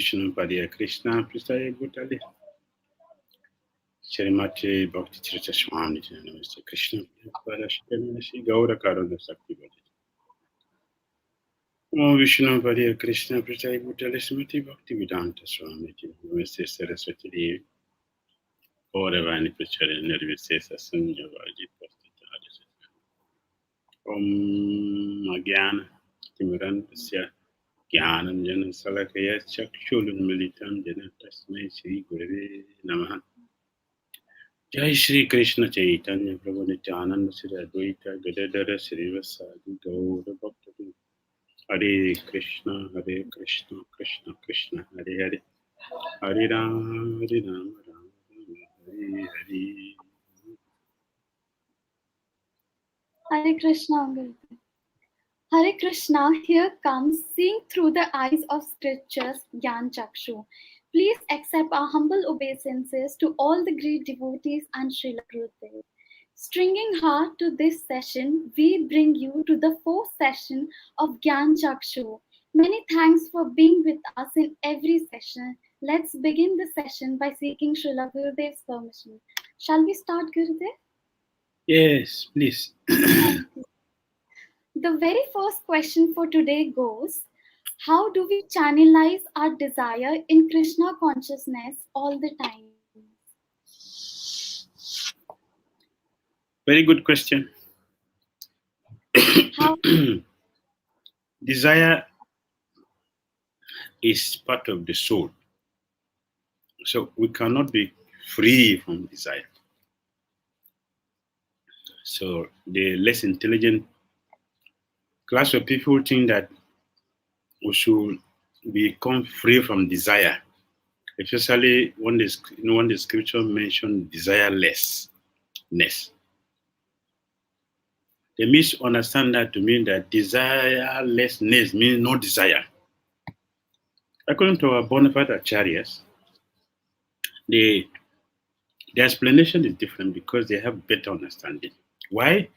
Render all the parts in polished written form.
Vishnu Padya Krishna Prasaya Bhutale Srimati Bhakti Dhira Swami Namaste Krishna Parashikam Gaura Karana Sakti Om Vishnu Padya Krishna Prasaya Bhutale Srimati Bhakti Vedanta Swami Namaste Saraswati Devi Ora Vani Prachara Nirvisesa Sunja Vajit Pastita Om Gyan Timurantasya �ज्ञानञ्जन शलाकया चक्षुरुन्मीलितं येन तस्मै श्रीगुरवे नमः। जय श्री कृष्ण चैतन्य प्रभु नित्यानंद श्री अद्वैत गदाधर श्रीवासादि गौर भक्तवृंद। हरे कृष्ण कृष्ण कृष्ण हरे हरे, हरे Ram Ram Hare Hare. Hare Krishna, Gurudev. Hare Krishna, here comes seeing through the eyes of scriptures, Gyan Cakshu. Please accept our humble obeisances to all the great devotees and Srila Gurudev. Stringing heart to this session, we bring you to the fourth session of Gyan Cakshu. Many thanks for being with us in every session. Let's begin the session by seeking Srila Gurudev's permission. Shall we start, Gurudev? Yes, please. The very first question for today goes, how do we channelize our desire in Krishna consciousness all the time? Very good question. How? Desire is part of the soul. So we cannot be free from desire. So the less intelligent class of people think that we should become free from desire, especially when the scripture mentions desirelessness. They misunderstand that to mean that desirelessness means no desire. According to our bona fide acharyas, the explanation is different because they have better understanding. Why?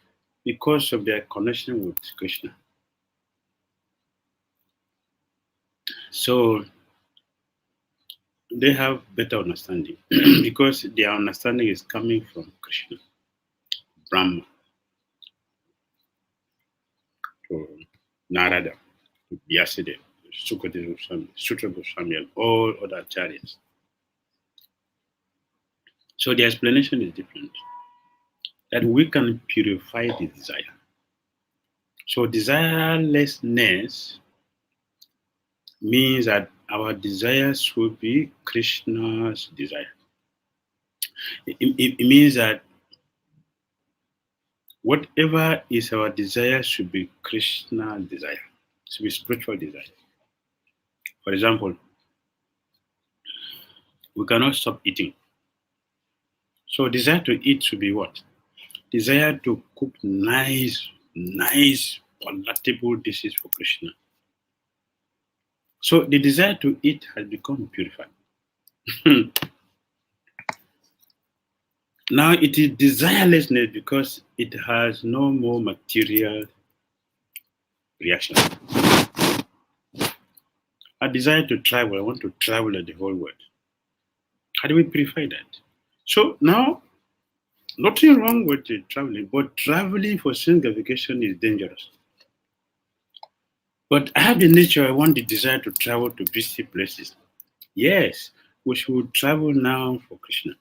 Because of their connection with Krishna. So they have better understanding because their understanding is coming from Krishna, Brahma, to Narada, to Vyasadeva, Sukadeva Swami, Sutra Goswami, and all other acharyas. So the explanation is different. That we can purify the desire. So desirelessness means that our desires should be Krishna's desire. It means that whatever is our desire should be Krishna's desire, should be spiritual desire. For example, we cannot stop eating. So desire to eat should be what? Desire to cook nice, palatable dishes for Krishna. So the desire to eat has become purified. Now it is desirelessness because it has no more material reaction. I desire to travel. I want to travel the whole world. How do we purify that? So now, nothing wrong with traveling, but traveling for sanctification is dangerous. But I have the nature, I want the desire to travel to visit places. Yes, we should travel now for Krishna.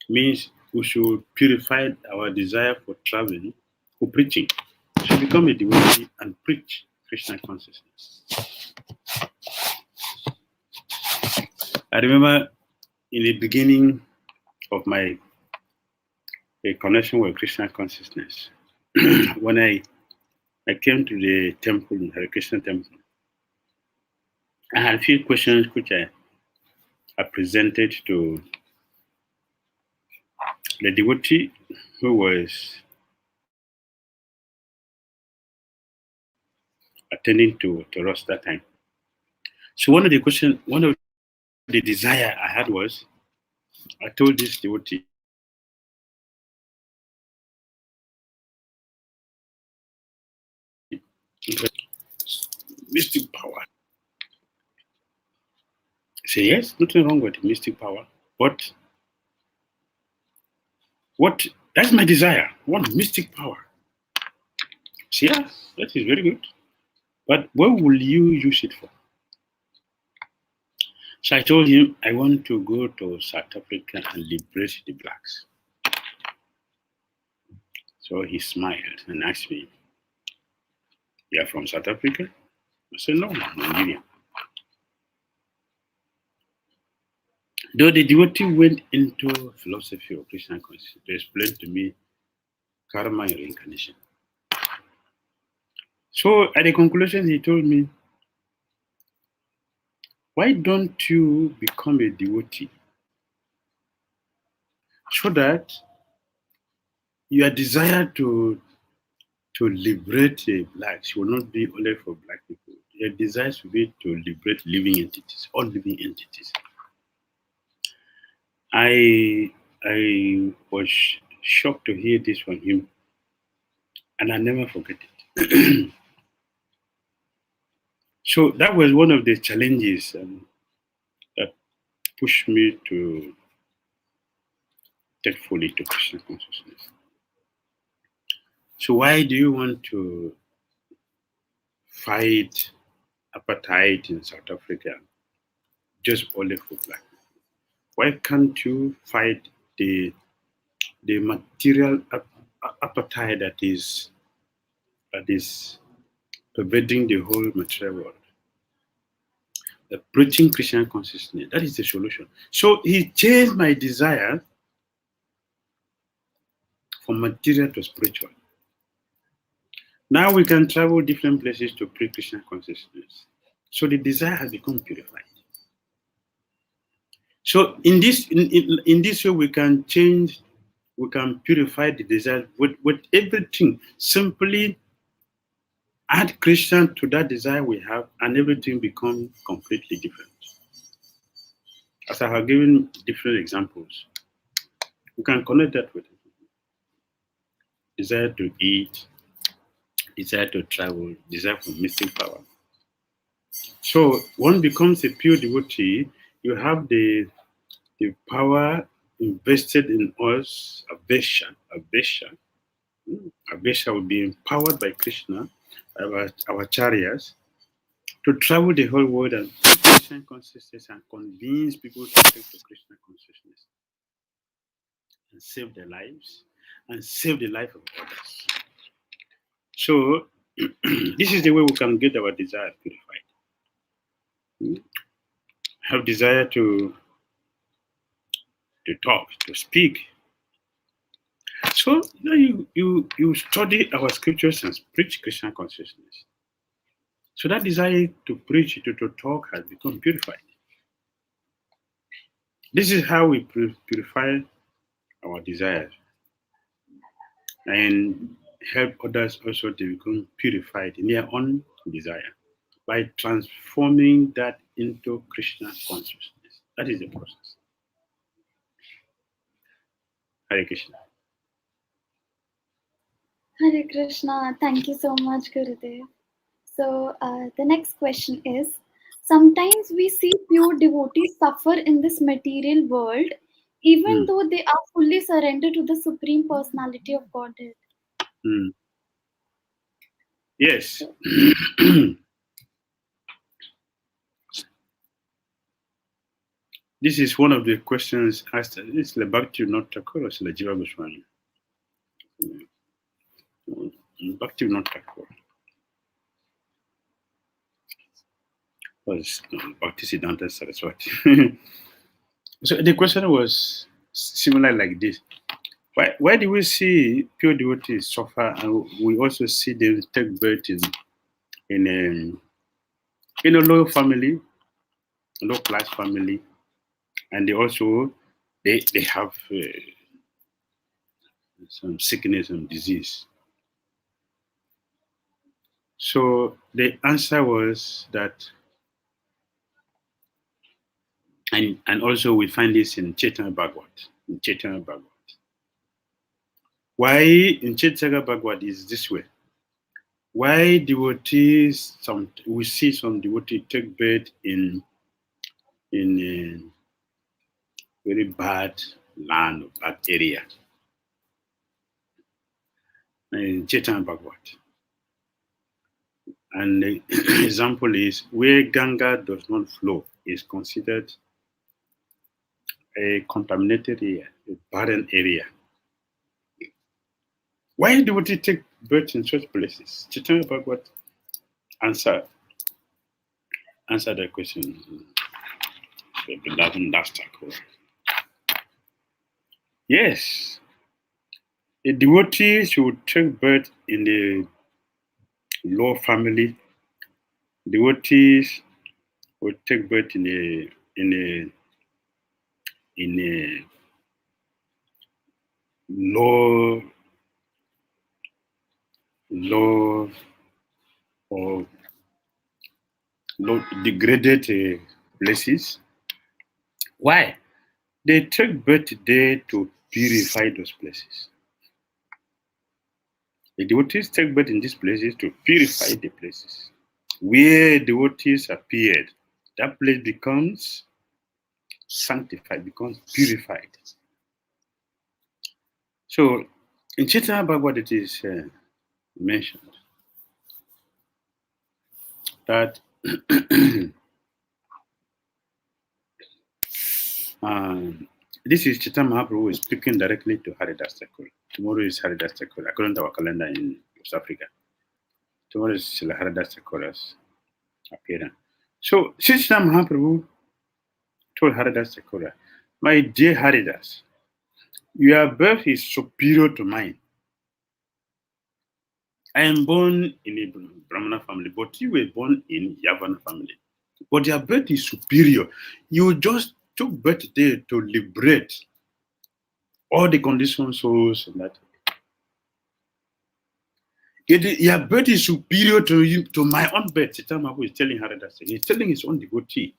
Means we should purify our desire for traveling, for preaching. We should become a devotee and preach Krishna consciousness. I remember in the beginning of my connection with Krishna consciousness, when I came to the temple, the Krishna temple, I had a few questions which I presented to the devotee who was attending to us that time. So one of the desire I had was, I told this devotee, mystic power. Say yes, nothing wrong with mystic power, but that's my desire. I want mystic power. Say yeah, that is very good. But what will you use it for? So I told him I want to go to South Africa and liberate the blacks. So he smiled and asked me, "You are from South Africa?" I said, "No, I'm Nigerian." Though the devotee went into philosophy of Krishna consciousness to explain to me karma and reincarnation. So at the conclusion, he told me, "Why don't you become a devotee so that your desire to liberate the blacks will not be only for black people. Your desire should be to liberate living entities, all living entities." I was shocked to hear this from him, and I never forget it. So that was one of the challenges that pushed me to take fully to Krishna consciousness. So why do you want to fight apartheid in South Africa just only for black people? Why can't you fight the material apartheid that is pervading the whole material world? Preaching Krishna consciousness, that is the solution. So he changed my desire from material to spiritual. Now we can travel different places to preach Krishna consciousness. So the desire has become purified. So in this way we can change, we can purify the desire with everything. Simply add Krishna to that desire we have, and everything becomes completely different. As I have given different examples, you can connect that with desire to eat, desire to travel, desire for mystic power. So one becomes a pure devotee, you have the power invested in us, Avesha. Avesha will be empowered by Krishna, our acharyas, to travel the whole world and preach Krishna consciousness and convince people to take to Krishna consciousness and save their lives and save the life of others. So this is the way we can get our desire purified. Have desire to talk, to speak. So you study our scriptures and preach Krishna consciousness. So that desire to preach, to talk has become purified. This is how we purify our desires and help others also to become purified in their own desire by transforming that into Krishna consciousness. That is the process. Hare Krishna. Hare Krishna. Thank you so much, Gurudev. So the next question is, sometimes we see pure devotees suffer in this material world, even though they are fully surrendered to the Supreme Personality of Godhead. Yes. This is one of the questions asked. It's the Bhakti Dhira Damodara Swami. Bhakti Dhira Damodara was Bhakti Siddhanta Saraswati. So the question was similar like this. Why do we see pure devotees suffer, and we also see them take birth in a low family, low class family, and they also they have some sickness and disease? So the answer was that, and also we find this in Chaitanya Bhagavad. Why in Chaitanya Bhagavad is this way? Why devotees, we see some devotees take birth in in a very bad land or bad area. Chaitanya Bhagavad. And the example is where Ganga does not flow is considered a contaminated area, a barren area. Why do we take birth in such places? Chaitanya Bhagavad answer that question. The beloved Master. Yes, a devotee should take birth in the low family. Devotees would take birth in a low or low degraded places. Why? They take birth there to purify those places. The devotees take birth in these places to purify the places. Where devotees appeared, that place becomes sanctified, becomes purified. So in Chaitanya Bhagavad it is mentioned that this is Chaitanya Mahaprabhu is speaking directly to Haridas Thakur. Tomorrow is Haridas Thakur, according to our calendar in West Africa. Tomorrow is Haridas Thakur's appearance. So Chaitanya Mahaprabhu told Haridas Thakur, my dear Haridas, your birth is superior to mine. I am born in a Brahmana family, but you were born in Yavana family. But your birth is superior. You just took birth there to liberate all the conditioned souls and that. Your birth is superior to you, to my own birth. Chaitanya Mahaprabhu is telling Haridas. He's telling his own devotee.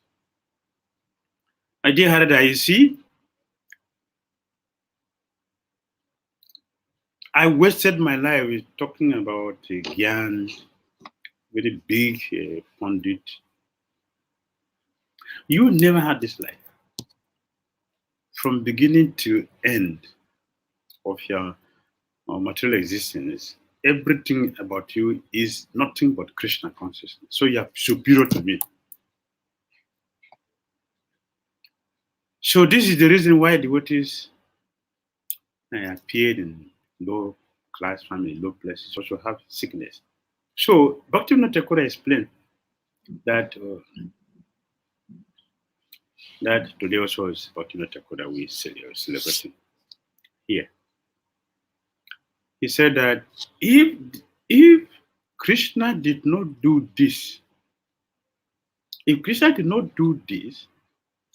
My dear Haridas, you see, I wasted my life with talking about Gyan, very big pundit. You never had this life. From beginning to end of your material existence, everything about you is nothing but Krishna consciousness. So you are superior to me. So this is the reason why devotees appeared in low class family, low places, also have sickness. So Bhaktivinoda Thakur explained that that today also is Bhaktivinoda Thakur that we are celebrating here. He said that if Krishna did not do this,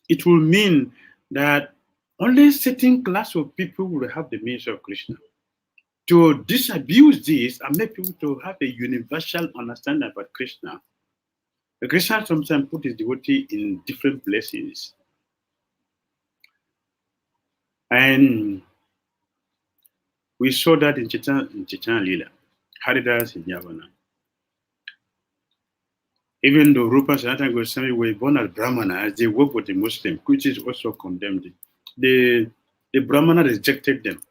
it will mean that only certain class of people will have the means of Krishna. To disabuse this and make people to have a universal understanding about Krishna, Krishna sometimes put his devotee in different places. And we saw that in Chaitanya Lila, Haridas in Yavana. Even though Rupa Sanatana Goswami were born as Brahmanas, they work with the Muslim, which is also condemned. The Brahmana rejected them.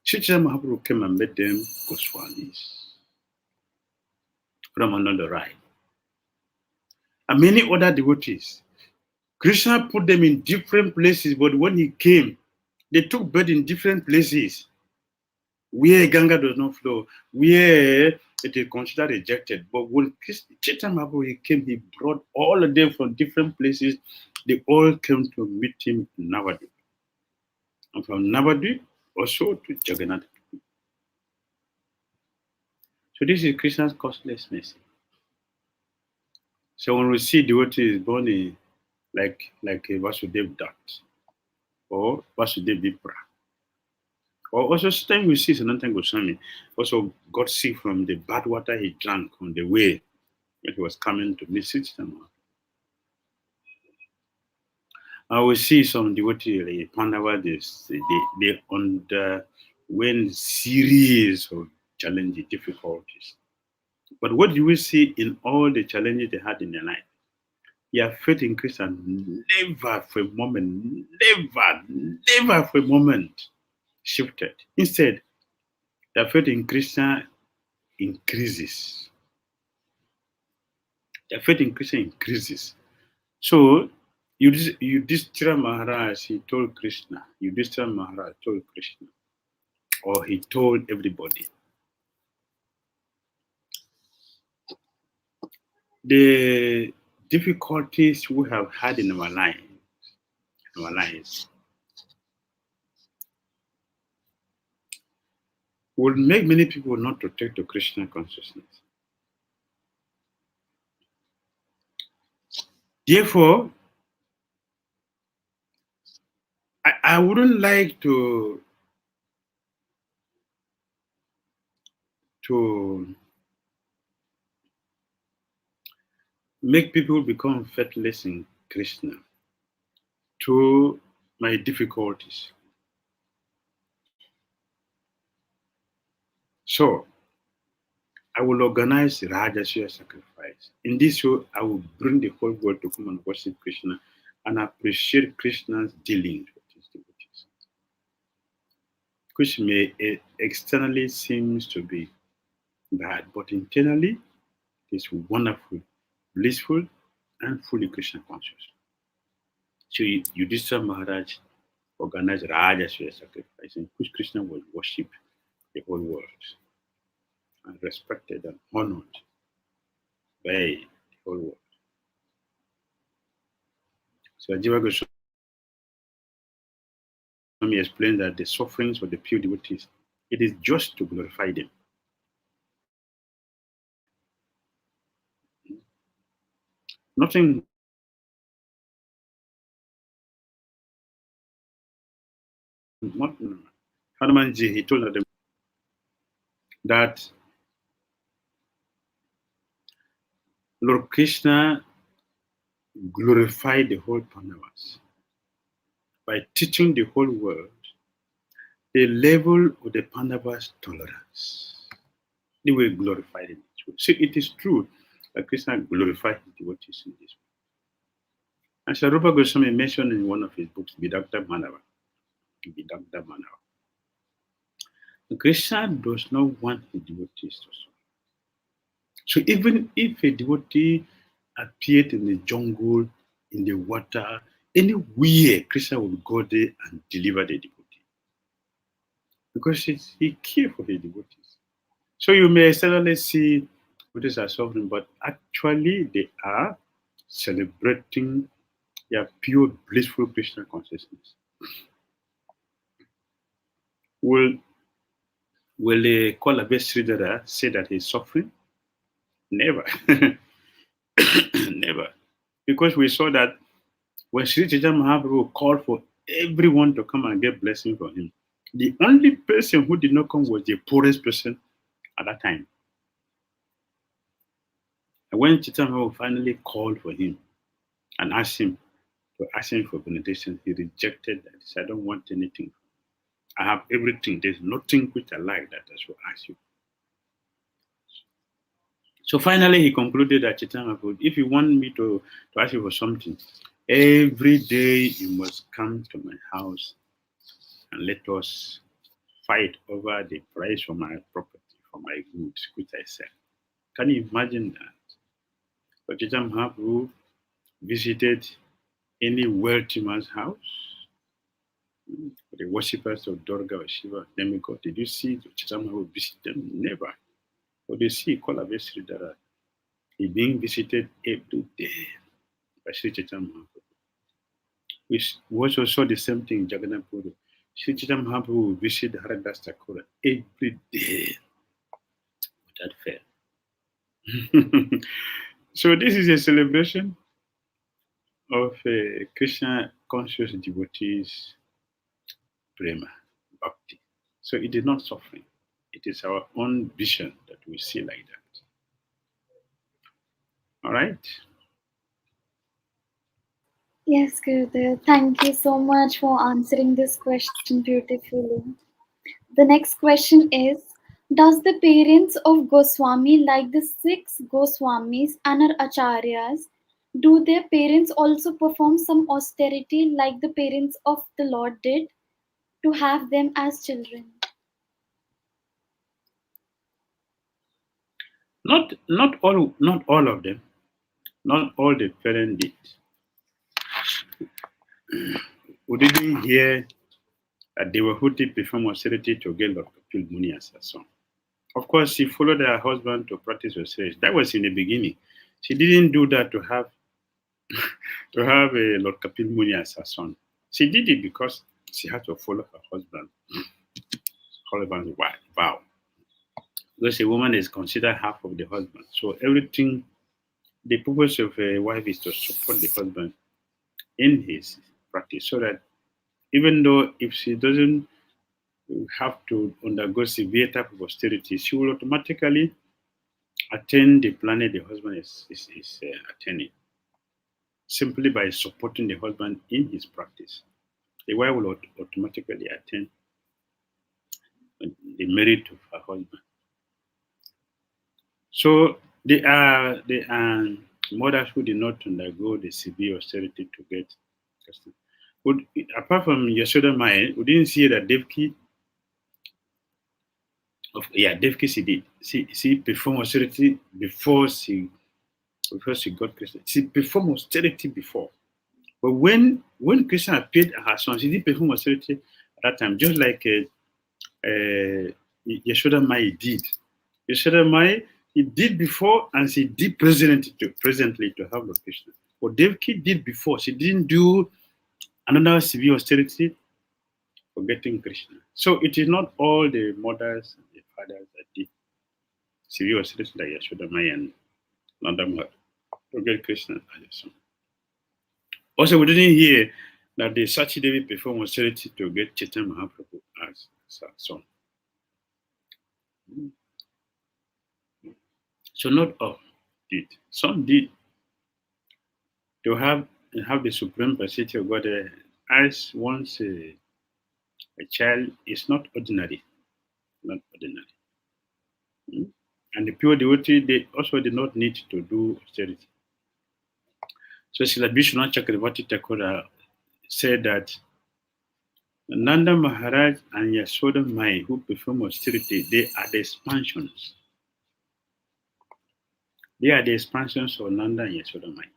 Chaitanya Mahaprabhu came and made them Goswamis. Brahmana the right. And many other devotees. Krishna put them in different places, but when he came, they took birth in different places. Where Ganga does not flow, where it is considered rejected. But when Chaitanya Mahaprabhu came, he brought all of them from different places. They all came to meet him in Navadvip. And from Navadvip also to Jagannath. So this is Krishna's costless mercy. So when we see devotees born in like a Vasudev Dutt or Vasudev Vipra, or also sometimes we see Sanatana Goswami also got sick from the bad water he drank on the way when he was coming to meet Chaitanya. We see some devotees like Pandava, they underwent series of challenges, difficulties. But what do we see in all the challenges they had in their life? Your faith in Krishna never for a moment, never for a moment shifted. Instead, your faith in Krishna increases. Your faith in Krishna increases. So, Yudhishthira Maharaj, he told Krishna, Yudhishthira Maharaj told Krishna, or he told everybody, the difficulties we have had in our lives will make many people not to take to Krishna consciousness. Therefore, I wouldn't like to make people become faithless in Krishna through my difficulties. So, I will organize Rajasuya sacrifice. In this way, I will bring the whole world to come and worship Krishna and appreciate Krishna's dealings with his devotees, which may externally seems to be bad, but internally it is wonderful, blissful, and fully Krishna conscious. So Yudhishthira Maharaj organized Rajasuya sacrifice in which Krishna was worshipped the whole world and respected and honored by the whole world. So Jiva Goswami explained that the sufferings of the pure devotees, it is just to glorify them. Nothing Hanumanji, he told them that Lord Krishna glorified the whole Pandavas by teaching the whole world the level of the Pandavas' tolerance. They were glorified in this way. So it is true that Krishna glorified his devotees in this way. And Sri Rupa Goswami mentioned in one of his books, Vidagdha Manava. Krishna does not want his devotees to suffer. So even if a devotee appeared in the jungle, in the water, anywhere, Krishna will go there and deliver the devotee. Because he cares for his devotees. So you may suddenly see devotees are suffering, but actually they are celebrating their pure, blissful Krishna consciousness. Will a 𝐒𝐲𝐞𝐬 say that he's suffering? Never. Never. Because we saw that when Sri Chaitanya Mahaprabhu called for everyone to come and get blessing from him, the only person who did not come was the poorest person at that time. And when Chaitanya Mahaprabhu finally called for him and asked him for benediction, he rejected that. He said, I don't want anything. I have everything. There's nothing which I like that I should ask you. So finally, he concluded that Chaitanya Mahaprabhu, if you want me to ask you for something, every day you must come to my house and let us fight over the price for my property, for my goods, which I sell. Can you imagine that? But Chaitanya Mahaprabhu visited any wealthy man's house, the worshippers of Durga or Shiva, demigod. Did you see Chaitanya Mahaprabhu visit them? Never. But they see 𝐒𝐲𝐴𝐵 he being visited every day by Sri Chaitanya Mahaprabhu. We also saw the same thing in Jagannath Puri. Sri Chaitanya Mahaprabhu will visit Haridas Thakur every day without fail. So this is a celebration of Krishna conscious devotees prema, bhakti. So it is not suffering. It is our own vision that we see like that. All right. Yes, Gurudev. Thank you so much for answering this question beautifully. The next question is, does the parents of Goswami like the 6 Goswamis and our Acharyas Do their parents also perform some austerity like the parents of the Lord did to have them as children? Not all of them. Not all the parents did. We didn't hear that they were who did perform austerity to get Lord Kapil as her son. Of course, she followed her husband to practice austerity. That was in the beginning. She didn't do that to have a Lord Kapil Muni as her son. She did it because she had to follow her husband's vow. Because a woman is considered half of the husband. So everything, the purpose of a wife is to support the husband in his practice, so that even though if she doesn't have to undergo severe type of austerity, she will automatically attain the planet the husband is attaining, simply by supporting the husband in his practice. The wife will automatically attain the merit of her husband. So they are mothers who did not undergo the severe austerity to get custody. Apart from Yashoda Maya, we didn't see that Devki. Devki she did. She performed austerity before she got Krishna. She performed austerity before. But when Krishna appeared as her son, she did perform austerity at that time, just like Yashoda Mai did. Yashoda Mai, he did before and she did presently to have Lord Krishna. But Devki did before. She didn't do another severe austerity for getting Krishna. So it is not all the mothers and the fathers that did severe austerity like Yashoda Mai and Nandamar to get Krishna as a son. Also, we didn't hear that the Sachi Devi performed austerity to get Chaitanya Mahaprabhu as her son. So not all did. Some did. To have the supreme personality of God as once a child is not ordinary. Not ordinary. And the pure devotee, they also did not need to do austerity. So Srila Vishwanath Chakravarti Thakur said that Nanda Maharaj and Yashoda Mai, who perform austerity, they are the expansions. They are the expansions of Nanda and Yashoda Mai.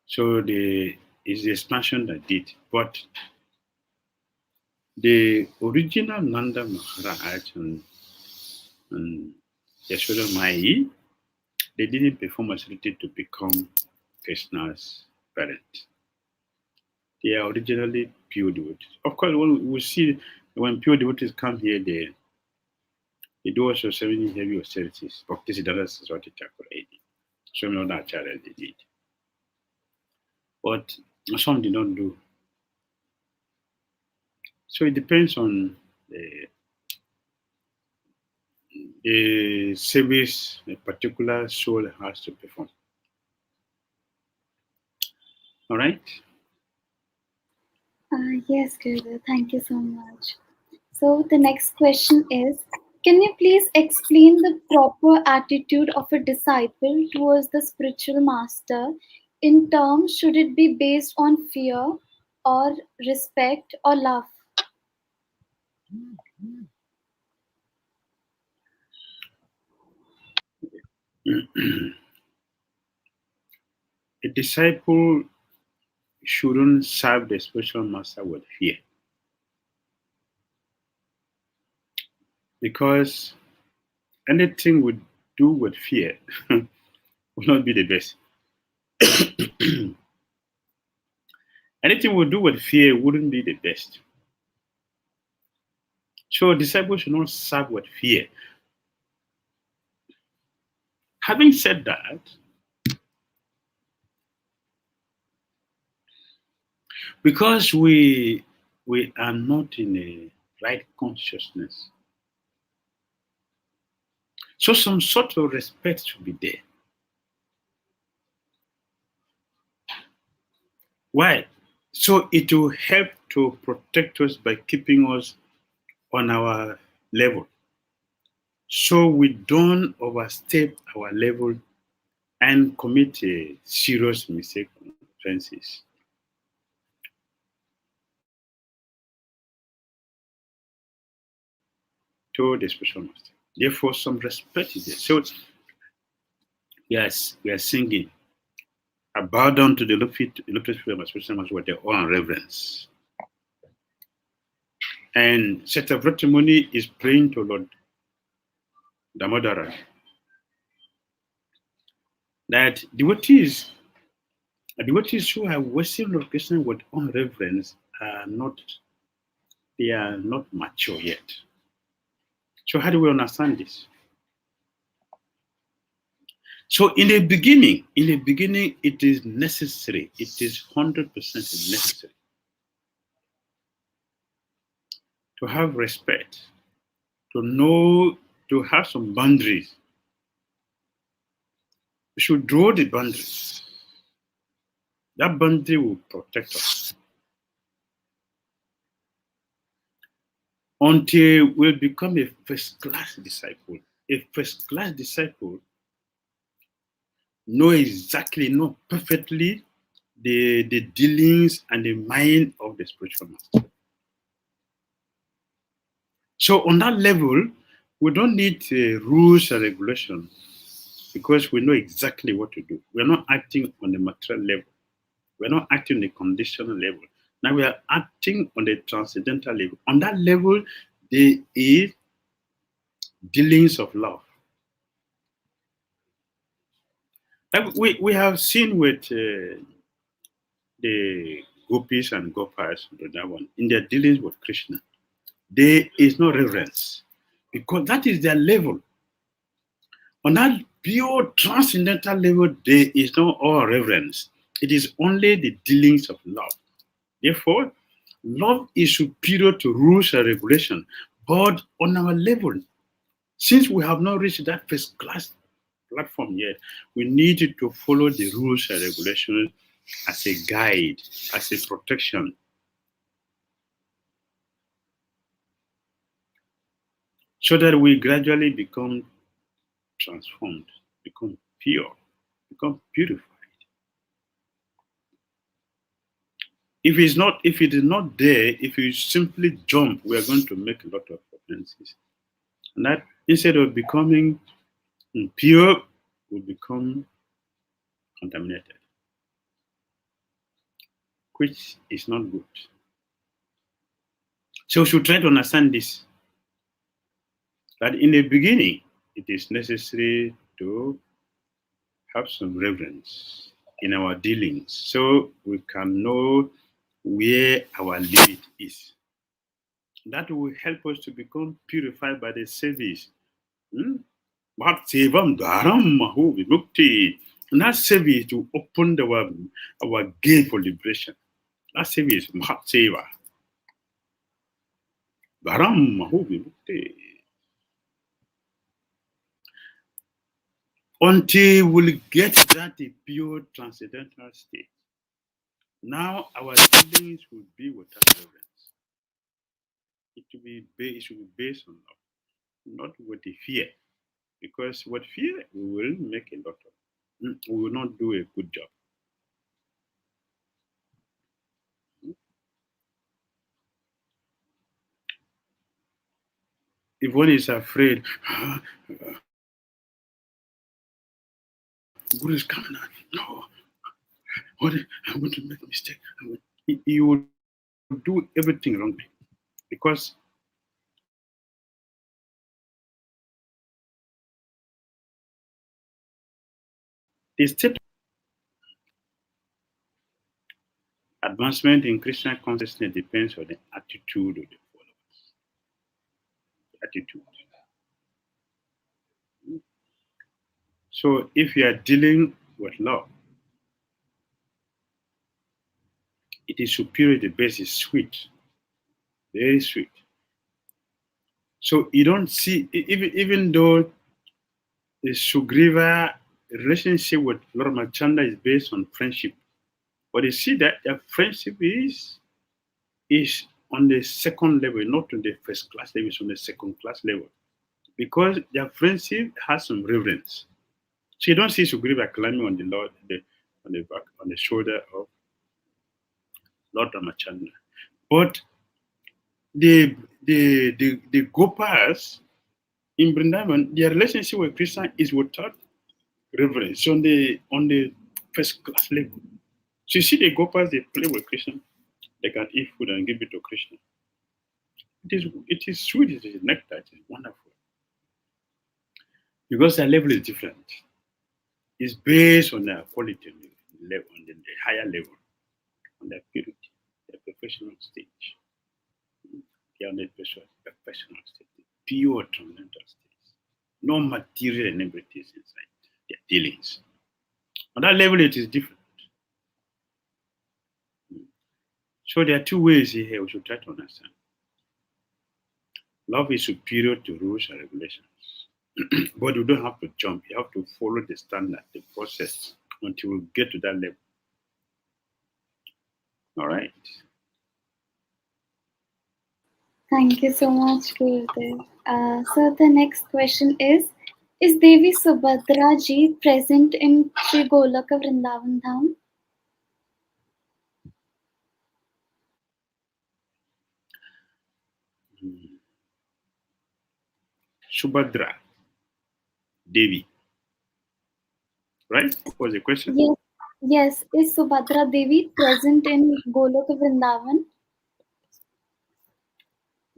So is the expansion that did. But the original Nanda Maharaj and Yashoda Mai, they didn't perform austerity to become Krishna's parent. They are originally pure devotees. Of course, we see when pure devotees come here, they do also so many heavy austerities. Bhakti Dhira Damodara so many other acharyas they did. But some did not do. So it depends on the service a particular soul has to perform. All right? Yes, Gurudev. Thank you so much. So the next question is, can you please explain the proper attitude of a disciple towards the spiritual master? In terms, should it be based on fear or respect or love? A disciple shouldn't serve the spiritual master with fear. Because anything we do with fear will not be the best. Anything we do with fear wouldn't be the best. So disciples should not serve with fear. Having said that, because we are not in a right consciousness, so some sort of respect should be there. Why? So it will help to protect us by keeping us on our level. So we don't overstep our level and commit a serious mistake offenses. To the spiritual master. Therefore, some respect is there. So, yes, we are singing. I bow down to the Lotus feet of my spiritual master with their own reverence. And Setavrati is praying to Lord Damodara that devotees who are worshiping Lord Krishna with own reverence are not mature yet. So how do we understand this? So in the beginning, it is necessary. It is 100% necessary to have respect, to know, to have some boundaries. We should draw the boundaries. That boundary will protect us until we become a first-class disciple. A first-class disciple know perfectly the dealings and the mind of the spiritual master. So on that level, we don't need rules and regulations because we know exactly what to do. We're not acting on the material level. We're not acting on the conditional level. Now we are acting on the transcendental level. On that level, there is dealings of love. Like we have seen with the gopis and gopas, in their dealings with Krishna, there is no reverence because that is their level. On that pure transcendental level, there is no all reverence. It is only the dealings of love. Therefore, love is superior to rules and regulation. But on our level, since we have not reached that first class platform yet, we need to follow the rules and regulations as a guide, as a protection. So that we gradually become transformed, become pure, become purified. If it is not there, if you simply jump, we are going to make a lot of offenses. And that instead of becoming pure, we become contaminated, which is not good. So we should try to understand this. That in the beginning, it is necessary to have some reverence in our dealings so we can know where our limit is. That will help us to become purified by the service. 𝐒𝐜𝐫𝐢𝐳 And that service to open our gate for liberation. That service 𝐶𝐶 until we get that pure transcendental state. Now our dealings will be without reverence. It should be based on love, not with the fear. Because with fear, we will make a lot of, we will not do a good job. If one is afraid, Guru is coming out. No, I'm going to make a mistake. You will do everything wrongly. Because the state advancement in Krishna consciousness depends on the attitude of the followers. Attitude. So if you are dealing with love, it is superior, the base is sweet, very sweet. So you don't see, even though the Sugriva relationship with Lord Machanda is based on friendship, but you see that their friendship is on the second level, not on the first class level, it's on the second class level. Because their friendship has some reverence. So you don't see Sugriva climbing on the Lord, on the back, on the shoulder of Lord Ramachandra. But the Gopas in Vrindavan, their relationship with Krishna is without reverence on the first class level. So you see the Gopas, they play with Krishna, they can eat food and give it to Krishna. It is sweet, it is nectar, it is wonderful. Because their level is different. It's based on their quality level, on the higher level, on their purity, their professional stage. They are on the professional stage, the pure transcendental stage. No material and everything inside their dealings. On that level, it is different. So there are two ways here we should try to understand. Love is superior to rules and regulations. But you don't have to jump. You have to follow the standard, the process, until we get to that level. All right. Thank you so much, Gurudev. So the next question is Devi Subhadra Ji present in Sri Golaka Vrindavan Dham? Subhadra Devi. Right? What was the question? Yes. Is Subhadra Devi present in Golaka Vrindavan?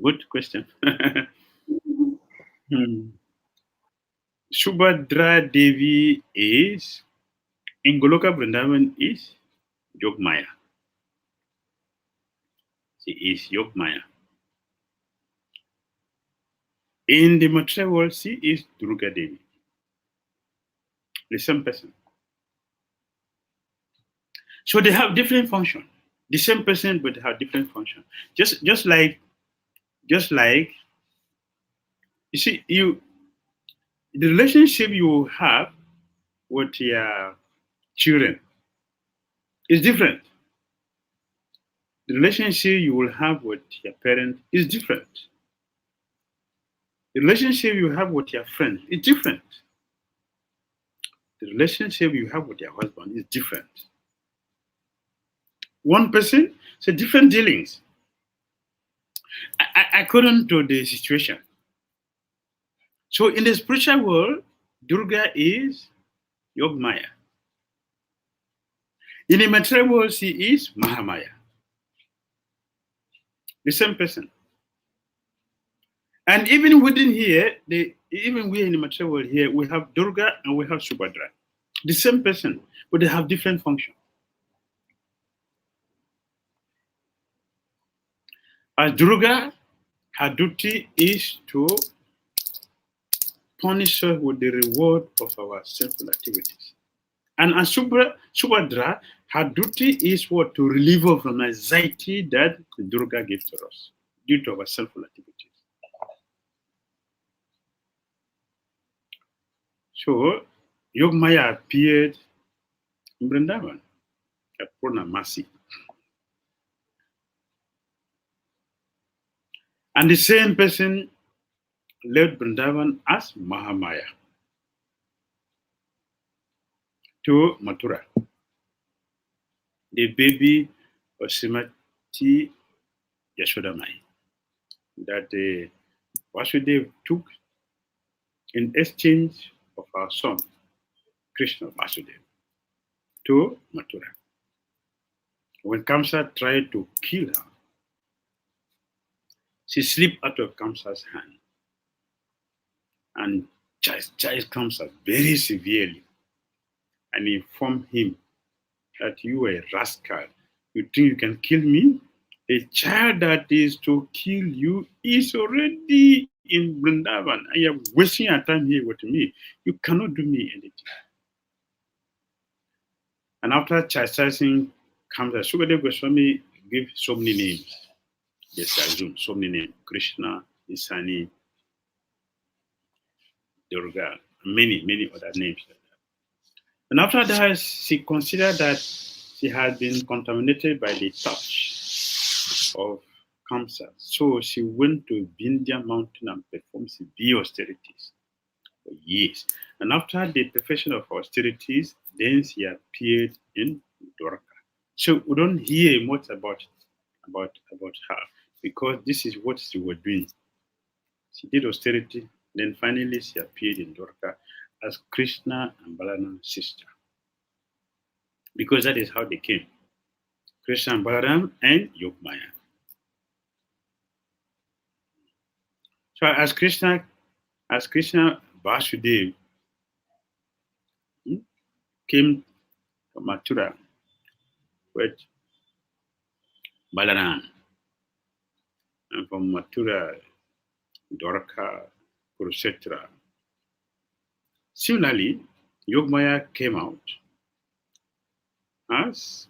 Good question. Subhadra Devi is in Goloka Vrindavan is Yogmaya. She is Yogmaya. In the material world, she is Durga Devi. The same person. So they have different function. The same person, but they have different function. Just like you see, the relationship you have with your children is different. The relationship you will have with your parent is different. The relationship you have with your friend is different. The relationship you have with your husband is different. One person, so different dealings. According to the situation. So in the spiritual world, Durga is Yogmaya. In the material world, she is Mahamaya. The same person. And even within here, even we in the material world here, we have Durga and we have Subhadra. The same person, but they have different functions. As Durga, her duty is to punish us with the reward of our sinful activities. And as Subhadra, her duty is what? To relieve us from anxiety that Durga gives to us due to our sinful activities. So, Yogmaya appeared in Vrindavan at Purnamasi. And the same person left Vrindavan as Mahamaya to Mathura. The baby of Srimati Yashodamai that Vasudev took in exchange of our son, Krishna Vasudev, to Mathura. When Kamsa tried to kill her, she slipped out of Kamsa's hand and chastised Kamsa very severely and informed him that you are a rascal. You think you can kill me? A child that is to kill you is already in Vrindavan, and you're wasting your time here with me. You cannot do me anything. And after chastising Kamsa, Sukadeva Goswami gave so many names. Yes, I assume so many names: Krishna, Isani, Durga, many other names. And after that, she considered that she had been contaminated by the touch of Kamsa. So she went to Vindhya mountain and performed severe austerities. for years. And after the perfection of austerities, then she appeared in Dwarka. So we don't hear much about her because this is what she was doing. She did austerity, then finally she appeared in Dwarka as Krishna and Balaram's sister. Because that is how they came. Krishna and Balaram and Yogmaya. So as Krishna Vasudev came from Mathura with Balaram, and from Mathura, Dwarka, Kurukshetra. Similarly, Yogmaya came out as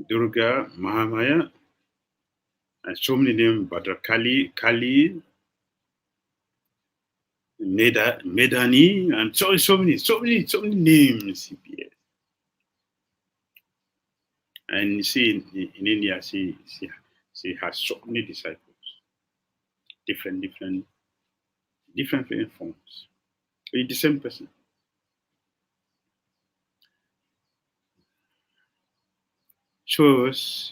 Durga, Mahamaya, and so many names, Bhadrakali, Kali, Medani, and so many names. And you see, in India, she has so many disciples, different forms. It's the same person. So she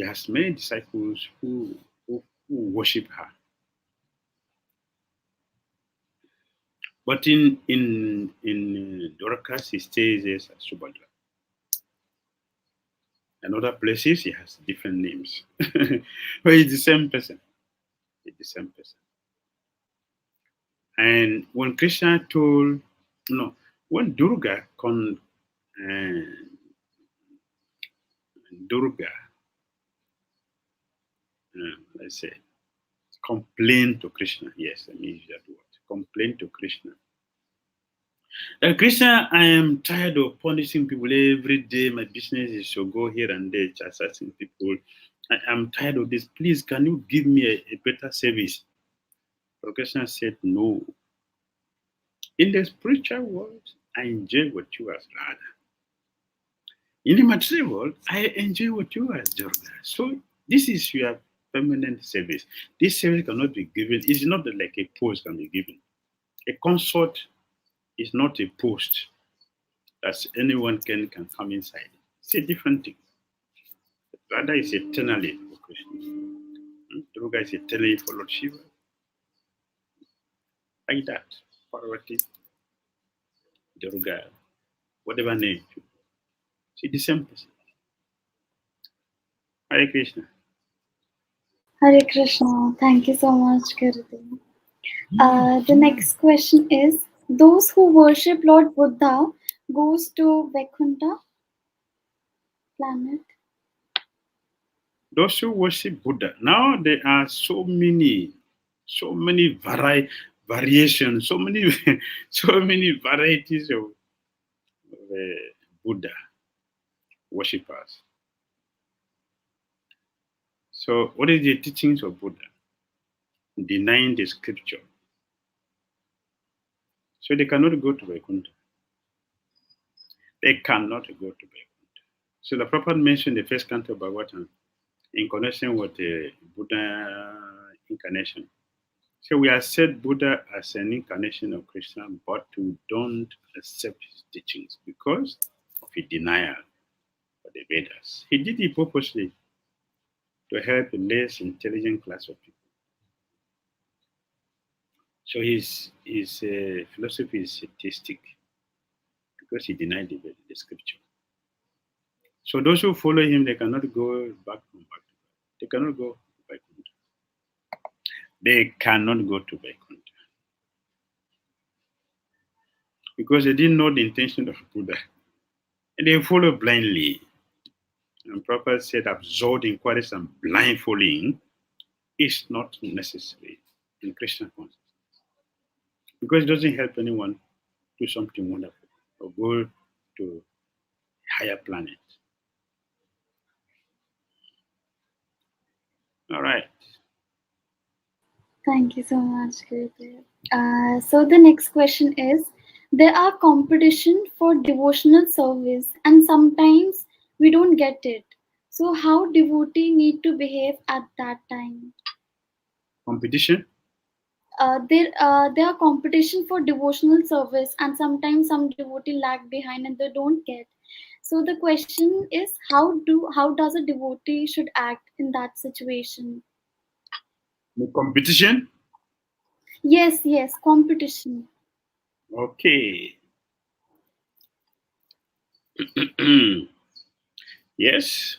has many disciples who worship her. But in Dwarka, she stays as Subhadra. And other places, she has different names. But it's the same person. It's the same person. And when Krishna when Durga let's say, complained to Krishna. Yes, let me use that word. Complained to Krishna. Krishna, I am tired of punishing people every day. My business is to go here and there, assassin people. I am tired of this. Please, can you give me a better service? But Krishna said, no. In the spiritual world, I enjoy what you as Radha. In the material world, I enjoy what you as Durga. So this is your permanent service. This service cannot be given. It's not like a post can be given. A consort is not a post that anyone can come inside. It's a different thing. Radha is eternally for Krishna. Durga is eternally for Lord Shiva. Like that. Parvati, Durga, whatever name. See the same person. Hare Krishna. Hare Krishna. Thank you so much, Gurudev. The next question is, those who worship Lord Buddha goes to Vaikuntha planet. Those who worship Buddha, now there are so many variations, so many varieties of Buddha worshippers. So what is the teachings of Buddha? Denying the scripture. So they cannot go to Vaikuntha. They cannot go to Vaikuntha. So the Prabhupada mentioned the first canto of Bhagavatam in connection with the Buddha incarnation. So we accept Buddha as an incarnation of Krishna, but we don't accept his teachings because of his denial of the Vedas. He did it purposely to help a less intelligent class of people. So his philosophy is theistic because he denied the scripture. So those who follow him, they cannot go back from Bhakti. They cannot go to Vaikuntha. They cannot go to Vaikuntha because they didn't know the intention of Buddha. And they follow blindly. And Prabhupada said absurd inquiries and blind following is not necessary in Krishna consciousness. Because it doesn't help anyone do something wonderful or go to higher planet. All right. Thank you so much, Gurudev. So the next question is, there are competition for devotional service and sometimes we don't get it. So how devotee need to behave at that time? Competition? There are competition for devotional service, and sometimes some devotee lag behind and they don't get. So the question is, how does a devotee should act in that situation? The competition? Yes, competition. Okay. Yes.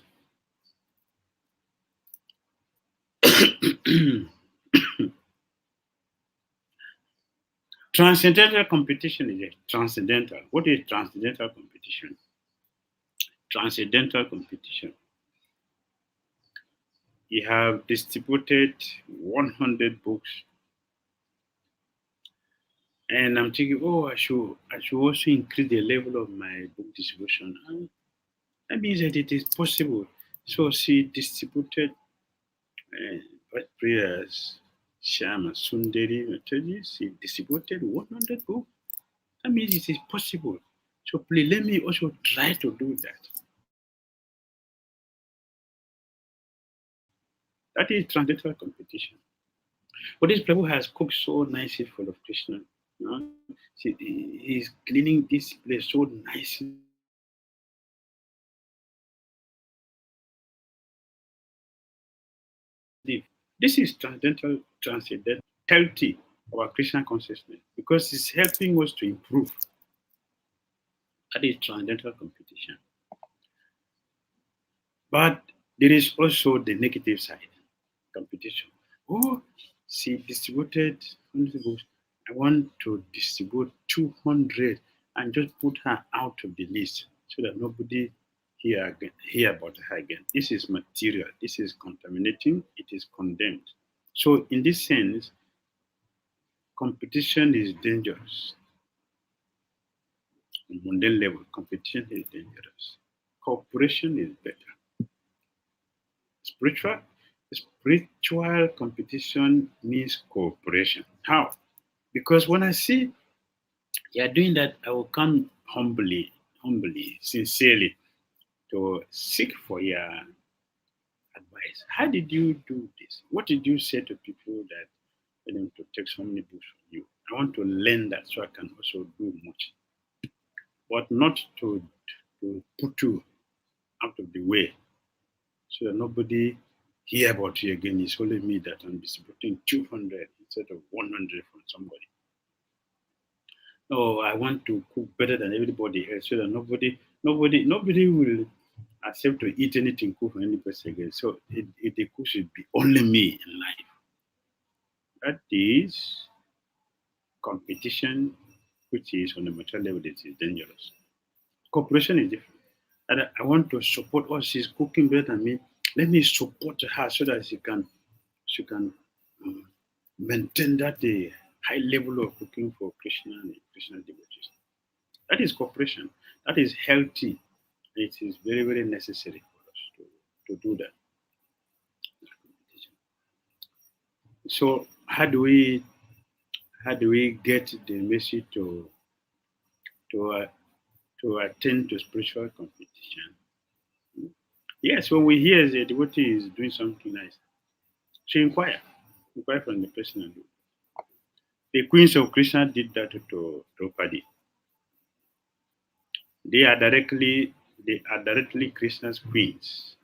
Transcendental competition is a transcendental. What is transcendental competition? Transcendental competition. You have distributed 100 books, and I'm thinking, oh, I should also increase the level of my book distribution. And that means that it is possible. So she distributed prayers, Shama Sundari Mataji, she distributed 100 books. That means it is possible. So please let me also try to do that. That is transcendental competition. But this Prabhu has cooked so nicely for of Krishna. You know? He's cleaning this place so nicely. This is transcendental, healthy our Krishna consciousness because it's helping us to improve. That is transcendental competition. But there is also the negative side, competition. Oh, she distributed 100 books. I want to distribute 200 and just put her out of the list so that nobody hear about her again. This is material. This is contaminating. It is condemned. So in this sense, competition is dangerous. On mundane level, competition is dangerous. Cooperation is better. Spiritual spiritual competition means cooperation. How? Because when I see you are doing that, I will come humbly, sincerely to seek for your advice. How did you do this? What did you say to people that for them to take so many books from you? I want to learn that so I can also do much, but not to put you out of the way so that nobody hear about you again. It's only me that I'm distributing 200 instead of 100 from somebody. No, I want to cook better than everybody else so that nobody will accept to eat anything cooked from any person again. So the cook should be only me in life. That is competition, which is on the material level, it is dangerous. Cooperation is different. And I want to support her. She's cooking better than me. Let me support her so that she can um, maintain that high level of cooking for Krishna and Krishna devotees. That is cooperation. That is healthy. It is very, very necessary for us to do that. So how do we get the message to uh, to attend to spiritual competition? Yes, when we hear the devotee is doing something nice, so inquire from the person and do. The queens of Krishna did that to Draupadi. They are directly Krishna's queens.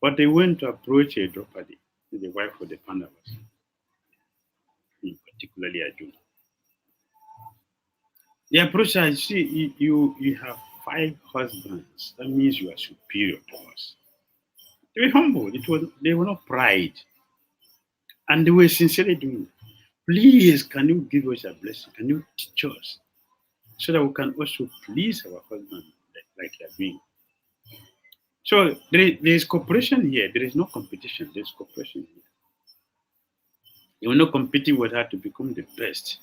But they went to approach Draupadi, the wife of the Pandavas, particularly Arjuna. They approached her, see, you have 5 husbands. That means you are superior to us. They were humble. They were not pride. And they were sincerely doing it. Please, can you give us a blessing? Can you teach us so that we can also please our husband like you are doing? So there is cooperation here. There is no competition. There is cooperation here. They were not competing with her to become the best,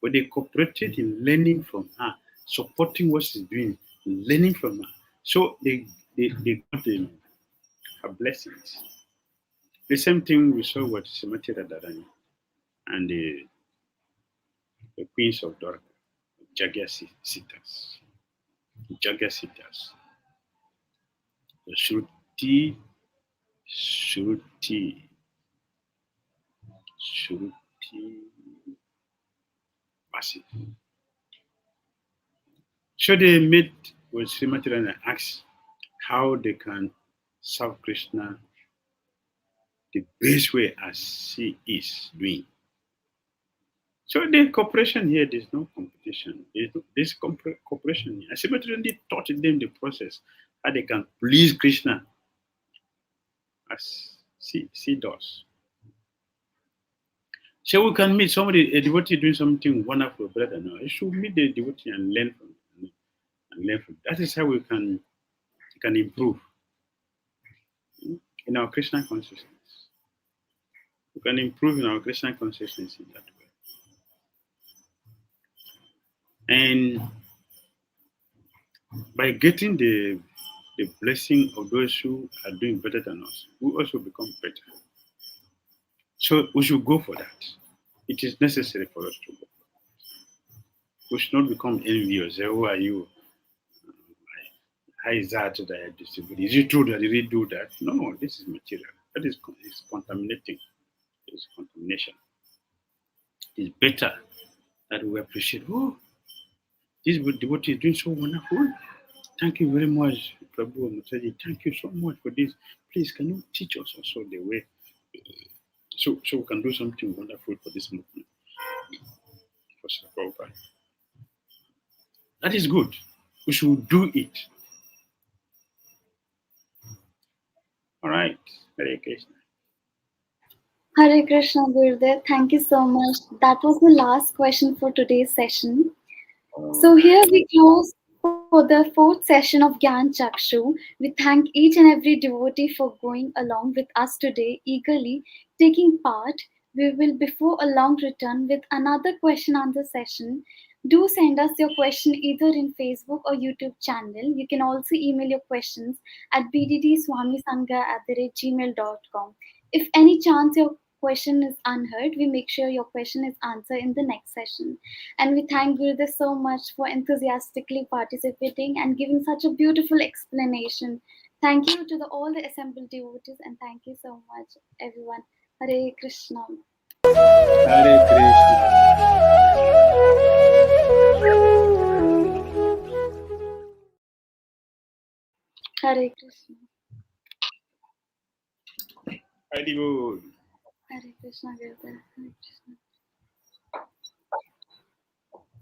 but they cooperated in learning from her, supporting what she's doing, learning from her. So they got her blessings. The same thing we saw with Srimati Radharani and the queens of Dwarka, Jagyasitas. Jagyasitas. Shruti, Shruti. Shruti Basi. So they met with Srimati and asked how they can serve Krishna the best way as she is doing. So the cooperation here, there's no competition. There's cooperation here. Srimati taught them the process, how they can please Krishna as she does. So we can meet somebody, a devotee doing something wonderful, better than us. You should meet the devotee and learn from it. And learn from it. That is how we can improve in our Krishna consciousness. We can improve in our Krishna consciousness in that way. And by getting the blessing of those who are doing better than us, we also become better. So we should go for that. It is necessary for us to go. We should not become envious. Who are you? How is that I distribute? Is it true that you really do that? No, this is material. That is contaminating. It's contamination. It's better that we appreciate. Oh, this devotee is doing so wonderful. Thank you very much, Prabhu Mutaji. Thank you so much for this. Please, can you teach us also the way so we can do something wonderful for this movement? For Prabhupada. That is good. We should do it. All right. Hare Krishna. Hare Krishna, Gurudev. Thank you so much. That was the last question for today's session. So here we close for the fourth session of Gyan Chakshu. We thank each and every devotee for going along with us today, eagerly taking part. We will before a long return with another question answer session. Do send us your question either in Facebook or YouTube channel. You can also email your questions at bddswamisanga@gmail.com. If any chance your question is unheard, we make sure your question is answered in the next session. And we thank Gurudev so much for enthusiastically participating and giving such a beautiful explanation. Thank you to all the assembled devotees, and thank you so much, everyone. Hare Krishna. Hare Krishna. Hare Krishna. Hare Krishna. Hare Krishna, Gurudev. Hare Krishna.